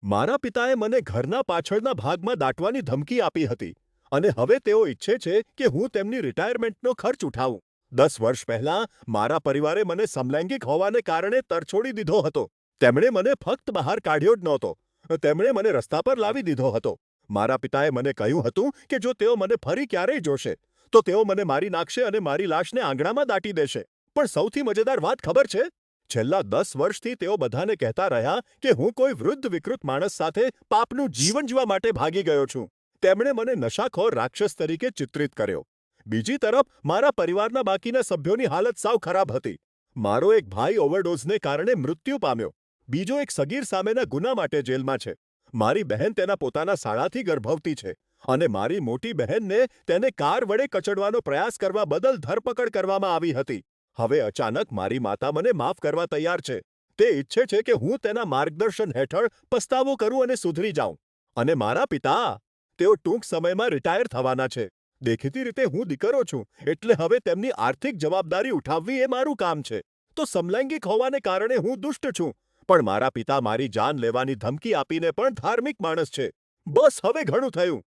મારા પિતાએ મને ઘરના પાછળના ભાગમાં દાટવાની ધમકી આપી હતી અને હવે તેઓ ઈચ્છે છે કે હું તેમની રિટાયરમેન્ટનો ખર્ચ ઉઠાવું. 10 વર્ષ પહેલાં મારા પરિવારે મને સમલૈંગિક હોવાને કારણે તરછોડી દીધો હતો. તેમણે મને ફક્ત બહાર કાઢ્યો જ નહોતો, તેમણે મને રસ્તા પર લાવી દીધો હતો. મારા પિતાએ મને કહ્યું હતું કે જો તેઓ મને ફરી ક્યારેય જોશે, તો તેઓ મને મારી નાખશે અને મારી લાશને આંગણામાં દાટી દેશે. પણ સૌથી મજેદાર વાત ખબર છે? છેલ્લા 10 વર્ષથી તેઓ બધાને કહેતા રહ્યા કે હું કોઈ વૃદ્ધ વિકૃત માણસ સાથે પાપનું જીવન જીવવા માટે ભાગી ગયો છું. તેમણે મને નશાખોર રાક્ષસ તરીકે ચિત્રિત કર્યો. બીજી તરફ મારા પરિવારના બાકીના સભ્યોની હાલત સાવ ખરાબ હતી. મારો એક ભાઈ ઓવરડોઝને કારણે મૃત્યુ પામ્યો. બીજો એક સગીર સામેના ગુના માટે જેલમાં છે. મારી બહેન તેના પોતાના સાળાથી ગર્ભવતી છે અને મારી મોટી બહેનને તેને કાર વડે કચડવાનો પ્રયાસ કરવા બદલ ધરપકડ કરવામાં આવી હતી. હવે અચાનક મારી માતા મને માફ કરવા તૈયાર છે. તે ઈચ્છે છે કે હું તેના માર્ગદર્શન હેઠળ પસ્તાવો કરું અને સુધરી જાઉં. અને મારા પિતા, તેઓ ટૂંક સમયમાં રિટાયર થવાના છે. દેખીતી રીતે હું દીકરો છું, એટલે હવે તેમની આર્થિક જવાબદારી ઉઠાવવી એ મારું કામ છે. તો સમલૈંગિક હોવાને કારણે હું દુષ્ટ છું, પણ મારા પિતા મારી જાન લેવાની ધમકી આપીને પણ ધાર્મિક માણસ છે. બસ હવે ઘણું થયું.